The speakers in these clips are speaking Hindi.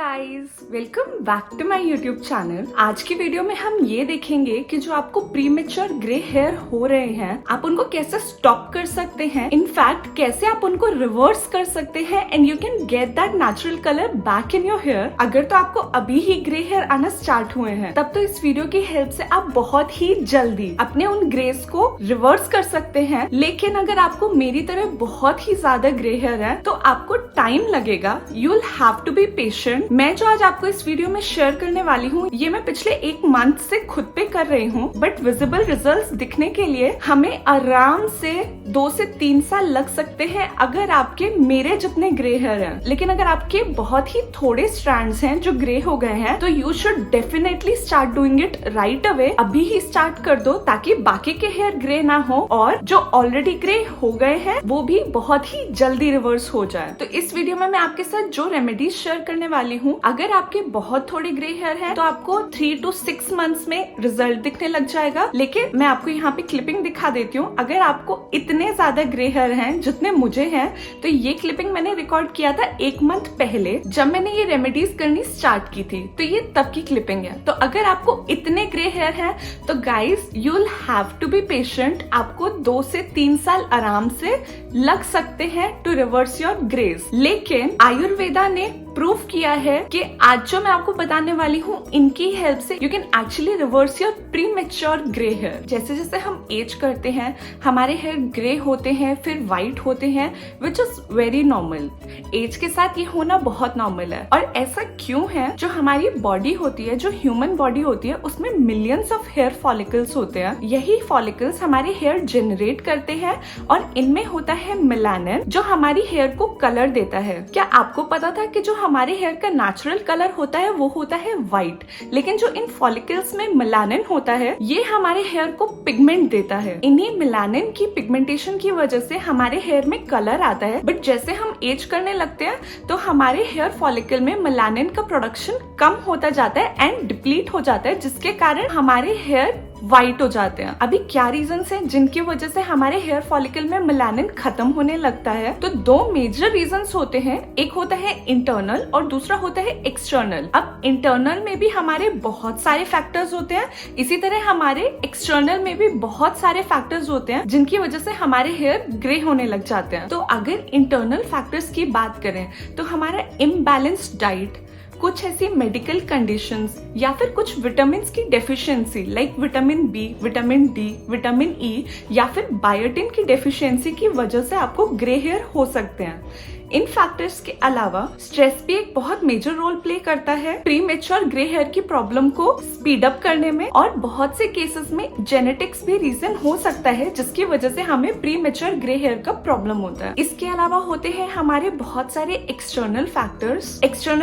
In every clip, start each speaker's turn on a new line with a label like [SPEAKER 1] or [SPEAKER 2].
[SPEAKER 1] Guys, welcome back to my YouTube channel. आज की वीडियो में हम ये देखेंगे कि जो आपको प्रीमेच्योर ग्रे हेयर हो रहे हैं, आप उनको कैसे स्टॉप कर सकते हैं। इनफैक्ट कैसे आप उनको रिवर्स कर सकते हैं and you can get that natural colour back in your hair. अगर तो आपको अभी ही ग्रे हेयर आना स्टार्ट हुए हैं, तब तो इस वीडियो की हेल्प से आप बहुत ही जल्दी अपने उन ग्रेस को रिवर्स कर सकते हैं। लेकिन अगर आपको मेरी तरह बहुत ही ज्यादा ग्रे हेयर है तो आपको टाइम लगेगा। You will have to be patient. मैं जो आज आपको इस वीडियो में शेयर करने वाली हूँ, ये मैं पिछले 1 मंथ से खुद पे कर रही हूँ, बट विजिबल रिजल्ट्स दिखने के लिए हमें आराम से 2 से 3 साल लग सकते हैं अगर आपके मेरे जितने ग्रे हेयर हैं। लेकिन अगर आपके बहुत ही थोड़े स्ट्रैंड्स हैं जो ग्रे हो गए हैं, तो you should definitely start doing it right away. अभी ही स्टार्ट कर दो ताकि बाकी के हेयर ग्रे ना हो और जो ऑलरेडी ग्रे हो गए हैं वो भी बहुत ही जल्दी रिवर्स हो जाए। तो इस वीडियो में मैं आपके साथ जो रेमेडीज शेयर करने वाली हूँ, अगर आपके बहुत थोड़े ग्रे हेयर है तो आपको 3 to 6 मंथ्स में रिजल्ट दिखने लग जाएगा। लेकिन मैं आपको यहाँ पे क्लिपिंग दिखा देती हूँ। अगर आपको इतने ज्यादा ग्रे हेयर हैं जितने मुझे हैं, तो ये क्लिपिंग मैंने रिकॉर्ड किया था 1 मंथ पहले जब मैंने ये रेमेडीज करनी स्टार्ट की थी, तो ये तब की क्लिपिंग है। तो अगर आपको इतने ग्रे हेयर है तो guys you will have to be patient. आपको 2 से 3 साल आराम से लग सकते हैं टू रिवर्स योर ग्रेस। लेकिन आयुर्वेदा ने प्रूव किया है कि आज जो मैं आपको बताने वाली हूँ, इनकी हेल्प से you can actually reverse your premature grey hair. जैसे जैसे हम एज करते हैं, हमारे हेयर ग्रे होते हैं, फिर व्हाइट होते हैं, which is very normal. Age के साथ ये होना बहुत नॉर्मल है। और ऐसा क्यों है? जो हमारी बॉडी होती है, जो ह्यूमन बॉडी होती है, उसमें मिलियंस ऑफ हेयर फॉलिकल्स होते हैं। यही फॉलिकल्स हमारे हेयर जनरेट करते हैं और इनमें होता है मेलानिन, जो हमारी हेयर को कलर देता है। क्या आपको पता था कि जो हमारे हेयर का नेचुरल कलर होता है वो होता है व्हाइट, लेकिन जो इन फॉलिकल्स में मेलानिन होता है, ये हमारे हेयर को पिगमेंट देता है। इन्हीं मेलानिन की पिगमेंटेशन की वजह से हमारे हेयर में कलर आता है। बट जैसे हम एज करने लगते हैं तो हमारे हेयर फॉलिकल में मेलानिन का प्रोडक्शन कम होता जाता है एंड डिप्लीट हो जाता है, जिसके कारण हमारे हेयर व्हाइट हो जाते हैं। अभी क्या रीजंस हैं जिनकी वजह से हमारे हेयर फॉलिकल में मेलानिन खत्म होने लगता है? तो 2 मेजर रीजंस होते हैं। एक होता है इंटरनल और दूसरा होता है एक्सटर्नल। अब इंटरनल में भी हमारे बहुत सारे फैक्टर्स होते हैं, इसी तरह हमारे एक्सटर्नल में भी बहुत सारे फैक्टर्स होते हैं जिनकी वजह से हमारे हेयर ग्रे होने लग जाते हैं। तो अगर इंटरनल फैक्टर्स की बात करें तो हमारा इम्बैलेंस्ड डाइट, कुछ ऐसी मेडिकल कंडीशंस या फिर कुछ विटामिन की deficiency like vitamin B, vitamin D, vitamin E या फिर बायोटिन की डेफिशिएंसी की वजह से आपको ग्रे हेयर हो सकते हैं। इन फैक्टर्स के अलावा स्ट्रेस भी एक बहुत मेजर रोल प्ले करता है प्रीमेच्योर ग्रे हेयर की प्रॉब्लम को स्पीड अप करने में। और बहुत से केसेस में जेनेटिक्स भी रीजन हो सकता है जिसकी वजह से हमें प्रीमेच्योर ग्रे हेयर का प्रॉब्लम होता है। इसके अलावा होते हैं हमारे बहुत सारे एक्सटर्नल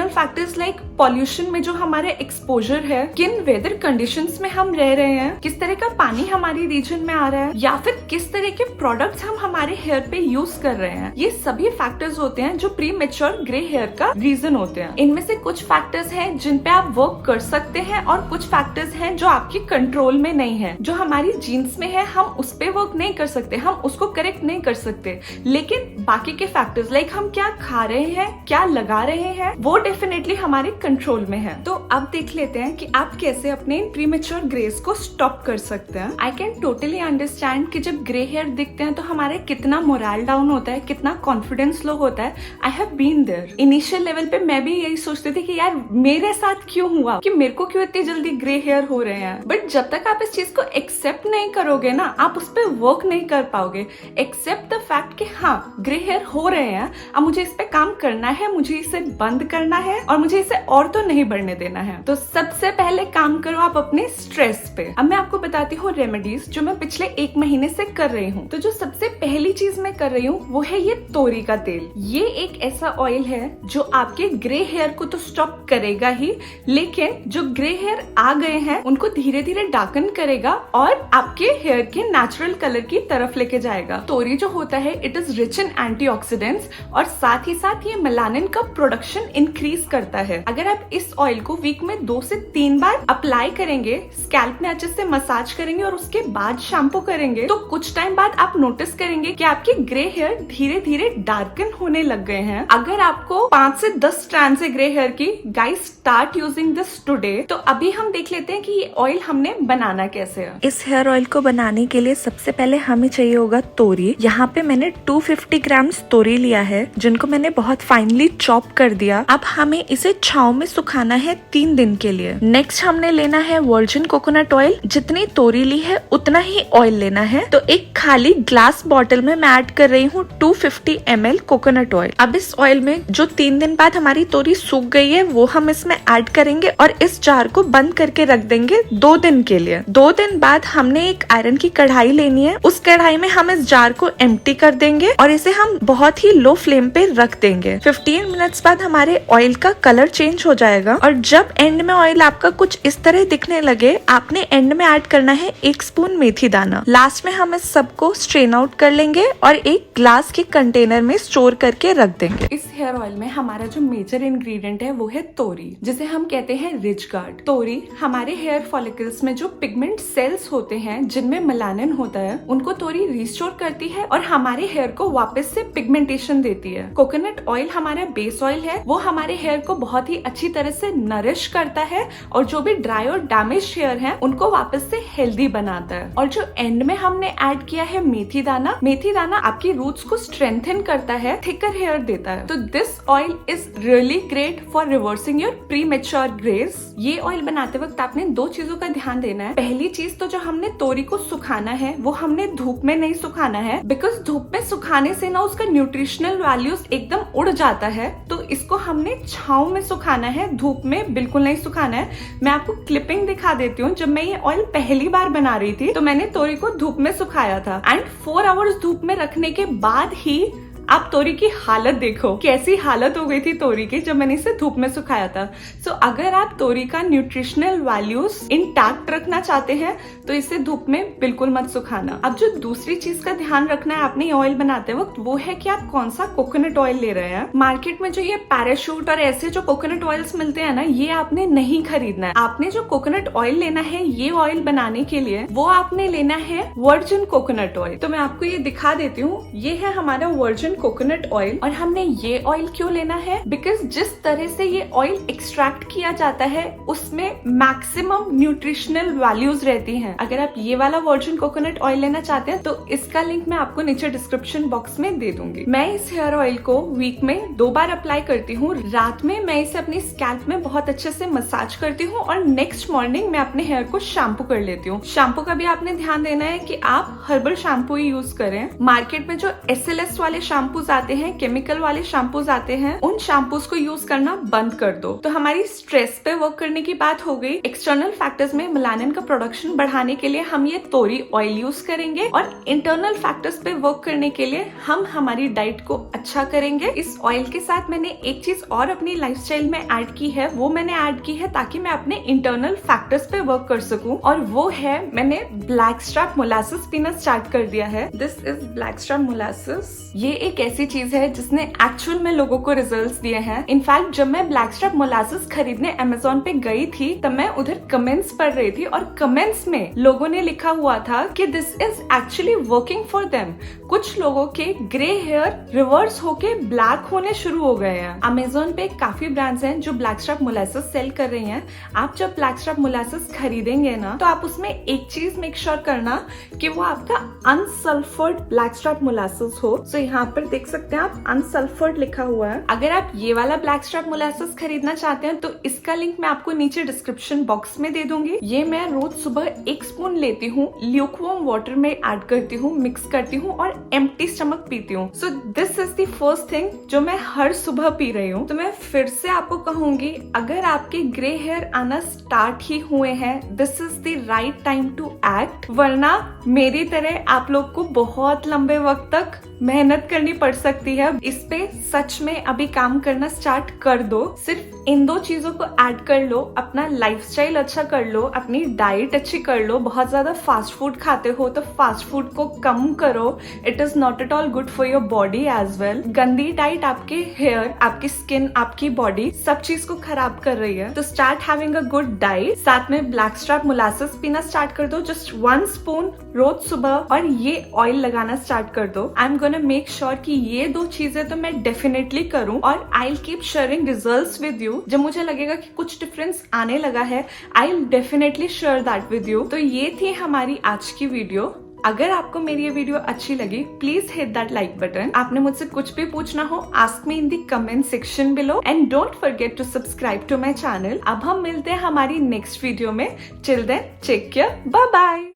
[SPEAKER 1] फैक्टर्स लाइक पॉल्यूशन में जो हमारे एक्सपोजर है, किन वेदर कंडीशंस में हम रह रहे हैं, किस तरह का पानी हमारी रीजन में आ रहा है, या फिर किस तरह के प्रोडक्ट्स हम हमारे हेयर पे यूज कर रहे हैं। ये सभी फैक्टर्स होते हैं जो प्रीमेच्योर ग्रे हेयर का रीजन होते हैं। इनमें से कुछ फैक्टर्स हैं जिन पे आप वर्क कर सकते हैं और कुछ फैक्टर्स हैं जो आपके कंट्रोल में नहीं है। जो हमारी जीन्स में है हम उस पे वर्क नहीं कर सकते, हम उसको करेक्ट नहीं कर सकते, लेकिन बाकी के फैक्टर्स लाइक हम क्या खा रहे हैं, क्या लगा रहे हैं, वो डेफिनेटली हमारे कंट्रोल में है। तो अब देख लेते हैं कि आप कैसे अपने प्रीमेच्योर ग्रेस को स्टॉप कर सकते हैं। आई कैन टोटली अंडरस्टैंड कि जब ग्रे हेयर दिखते हैं तो हमारे कितना मोरल डाउन होता है, कितना कॉन्फिडेंस लो होता है। I have been there. Initial level पे मैं भी यही सोचती थी कि यार मेरे साथ क्यों हुआ, कि मेरे को क्यों इतनी जल्दी ग्रे हेयर हो रहे हैं। बट जब तक आप इस चीज को एक्सेप्ट नहीं करोगे ना, आप उस पर वर्क नहीं कर पाओगे। एक्सेप्ट द फैक्ट कि हाँ ग्रे हेयर हो रहे हैं, अब मुझे इस पे काम करना है, मुझे इसे बंद करना है और मुझे इसे और तो नहीं बढ़ने देना है। तो सबसे पहले काम करो आप अपने स्ट्रेस पे। अब मैं आपको बताती हूँ रेमेडीज जो मैं पिछले 1 महीने से कर रही हूँ। तो जो सबसे पहली चीज मैं कर रही हूँ वो है ये तोरी का तेल। ये एक ऐसा ऑयल है जो आपके ग्रे हेयर को तो स्टॉप करेगा ही, लेकिन जो ग्रे हेयर आ गए हैं उनको धीरे धीरे डार्कन करेगा और आपके हेयर के नेचुरल कलर की तरफ लेके जाएगा। तोरी जो होता है it is rich in antioxidants और साथ ही साथ ये मेलानिन का प्रोडक्शन इंक्रीज करता है। अगर आप इस ऑयल को वीक में 2 से 3 बार अप्लाई करेंगे, स्कैल्प में अच्छे से मसाज करेंगे और उसके बाद शैम्पू करेंगे, तो कुछ टाइम बाद आप नोटिस करेंगे कि आपके ग्रे हेयर धीरे धीरे डार्कन होने लग गए हैं। अगर आपको 5 से 10 स्ट्रैंड है ग्रे हेयर की, guys start using this today. तो अभी हम देख लेते हैं कि ये ऑयल हमने बनाना कैसे है।
[SPEAKER 2] इस हेयर ऑयल को बनाने के लिए सबसे पहले हमें चाहिए होगा तोरी। यहाँ पे मैंने 250 ग्राम तोरी लिया है, जिनको मैंने बहुत फाइनली चॉप कर दिया। अब हमें इसे छांव में सुखाना है 3 दिन के लिए। नेक्स्ट हमने लेना है वर्जिन कोकोनट ऑयल। जितनी तोरी ली है उतना ही ऑयल लेना है। तो एक खाली ग्लास बॉटल में मैं ऐड कर रही हूँ 250 ml कोकोनट ऑयल। अब इस ऑयल में जो 3 दिन बाद हमारी तोरी सूख गई है वो हम इसमें ऐड करेंगे और इस जार को बंद करके रख देंगे 2 दिन के लिए। 2 दिन बाद हमने एक आयरन की कढ़ाई लेनी है। उस कढ़ाई में हम इस जार को एम्प्टी कर देंगे और इसे हम बहुत ही लो फ्लेम पे रख देंगे। 15 मिनट्स बाद हमारे ऑयल का कलर चेंज हो जाएगा और जब एंड में ऑयल आपका कुछ इस तरह दिखने लगे, आपने एंड में ऐड करना है 1 स्पून मेथी दाना। लास्ट में हम इस सबको स्ट्रेन आउट कर लेंगे और एक ग्लास के कंटेनर में स्टोर करके रख देंगे।
[SPEAKER 1] इस हेयर ऑयल में हमारा जो मेजर इंग्रेडिएंट है वो है तोरी, जिसे हम कहते हैं रिच गार्ड। तोरी हमारे हेयर फॉलिकल्स में जो पिगमेंट सेल्स होते हैं, जिनमें मेलानिन होता है, उनको तोरी रिस्टोर करती है और हमारे हेयर को वापस से पिगमेंटेशन देती है। कोकोनट ऑयल हमारा बेस ऑयल है, वो हमारे हेयर को बहुत ही अच्छी तरह से नरिश करता है और जो भी ड्राई और डैमेज हेयर है उनको वापस से हेल्दी बनाता है। और जो एंड में हमने ऐड किया है मेथी दाना आपकी रूट्स को स्ट्रेंथन करता है, थिकर हेयर देता है। तो this oil is really great for reversing your pre mature grace. ये ऑयल बनाते वक्त आपने 2 चीजों का ध्यान देना है। पहली चीज तो जो हमने तोरी को सुखाना है वो हमने धूप में नहीं सुखाना है, बिकॉज धूप में सुखाने से ना उसका न्यूट्रिशनल वैल्यूज एकदम उड़ जाता है। तो इसको हमने छांव में सुखाना है, धूप में बिल्कुल नहीं सुखाना है। मैं आपको क्लिपिंग दिखा देती हूँ। जब मैं ये ऑयल पहली बार बना रही थी तो मैंने तोरी को धूप में सुखाया था एंड 4 आवर्स धूप में रखने के बाद ही आप तोरी की हालत देखो, कैसी हालत हो गई थी तोरी की जब मैंने इसे धूप में सुखाया था। सो अगर आप तोरी का न्यूट्रिशनल वैल्यूज इंटैक्ट रखना चाहते हैं तो इसे धूप में बिल्कुल मत सुखाना। अब जो दूसरी चीज का ध्यान रखना है आपने ऑयल बनाते वक्त, वो है कि आप कौन सा कोकोनट ऑयल ले रहे हैं। मार्केट में जो ये पैराशूट और ऐसे जो कोकोनट ऑयल्स मिलते हैं ना, ये आपने नहीं खरीदना है। आपने जो कोकोनट ऑयल लेना है ये ऑयल बनाने के लिए, वो आपने लेना है वर्जिन कोकोनट ऑयल। तो मैं आपको ये दिखा देती हूँ, ये है हमारा वर्जिन कोकोनट ऑयल। और हमने ये ऑयल क्यों लेना है, बिकॉज जिस तरह से ये ऑयल एक्सट्रैक्ट किया जाता है उसमें मैक्सिमम न्यूट्रिशनल वैल्यूज रहती हैं। अगर आप ये वाला वर्जिन कोकोनट ऑयल लेना चाहते हैं तो इसका लिंक मैं आपको नीचे डिस्क्रिप्शन बॉक्स में दे दूंगी। मैं इस हेयर ऑयल को वीक में 2 बार अप्लाई करती हूँ। रात में मैं इसे अपनी स्कैल्प में बहुत अच्छे से मसाज करती हूँ और नेक्स्ट मॉर्निंग मैं अपने हेयर को शैम्पू कर लेती हूँ। शैम्पू का भी आपने ध्यान देना है कि आप हर्बल शैम्पू ही यूज करें। मार्केट में जो SLS वाले शैम्पूज आते हैं, केमिकल वाले शैम्पूज आते हैं, उन शैम्पूज को यूज करना बंद कर दो। तो हमारी स्ट्रेस पे वर्क करने की बात हो गई। एक्सटर्नल फैक्टर्स में मेलानिन का प्रोडक्शन बढ़ाने के लिए हम ये तोरी ऑयल यूज करेंगे और इंटरनल फैक्टर्स पे वर्क करने के लिए हम हमारी डाइट को अच्छा करेंगे। इस ऑयल के साथ मैंने एक चीज और अपनी लाइफस्टाइल में ऐड की है, वो मैंने ऐड की है ताकि मैं अपने इंटरनल फैक्टर्स पे वर्क कर सकूं, और वो है मैंने ब्लैक स्ट्रैप मोलासेस पीना स्टार्ट कर दिया है। This is black strap molasses. ये एक ऐसी चीज है जिसने एक्चुअल में लोगों को रिजल्ट्स दिए हैं। इनफैक्ट जब मैं ब्लैक स्ट्रैप मोलासेस खरीदने अमेज़न पे गई थी तब मैं उधर कमेंट्स पढ़ रही थी और कमेंट्स में लोगों ने लिखा हुआ था कि this is actually working for them. कुछ लोगों के ग्रे हेयर रिवर्स होके ब्लैक होने शुरू हो गए हैं। अमेज़न पे काफी ब्रांड्स हैं जो ब्लैक स्ट्रैप मोलासेस सेल कर रही हैं। आप जब ब्लैक स्ट्रैप मोलासेस खरीदेंगे ना तो आप उसमें एक चीज मेक श्योर करना कि वो आपका अनसल्फर्ड ब्लैक स्ट्रैप मोलासेस हो। सो यहाँ पर देख सकते हैं आप अनसल्फर्ड लिखा हुआ है। अगर आप ये वाला ब्लैक स्ट्रैप मोलासेस खरीदना चाहते हैं तो इसका लिंक मैं आपको नीचे डिस्क्रिप्शन बॉक्स में दे दूंगी। ये मैं रोज सुबह 1 स्पून लेती हूँ, ल्यूकवार्म वाटर में ऐड करती हूँ, मिक्स करती हूँ और एम्प्टी स्टमक पीती हूँ। So this is the first thing जो मैं हर सुबह पी रही हूँ। तो मैं फिर से आपको कहूंगी, अगर आपके ग्रे हेयर आना स्टार्ट ही हुए हैं, this is the right time to act, वरना मेरी तरह आप लोग को बहुत लंबे वक्त तक मेहनत करनी पड़ सकती है। इस पे सच में अभी काम करना स्टार्ट कर दो। सिर्फ इन 2 चीजों को ऐड कर लो, अपना लाइफस्टाइल अच्छा कर लो, अपनी डाइट अच्छी कर लो। बहुत ज्यादा फास्ट फूड खाते हो तो फास्ट फूड को कम करो। It is not at all good for your body as well. गंदी डाइट आपके हेयर, आपकी स्किन, आपकी बॉडी सब चीज को खराब कर रही है। तो start having a good diet. साथ में ब्लैक स्ट्रैप मोलासेस पीना स्टार्ट कर दो, जस्ट 1 स्पून रोज सुबह, और ये ऑयल लगाना स्टार्ट कर दो। I am gonna gonna make sure कि ये 2 चीजें तो मैं डेफिनेटली करूं और I will keep sharing results with you. जब मुझे लगेगा कि कुछ डिफरेंस आने लगा है I will definitely share that with you. तो ये थी हमारी आज की वीडियो। अगर आपको मेरी ये वीडियो अच्छी लगी please hit that like button. आपने मुझसे कुछ भी पूछना हो ask me in the comment section below and don't forget to subscribe to my channel. अब हम मिलते हैं हमारी नेक्स्ट वीडियो में। Till then take care, bye bye.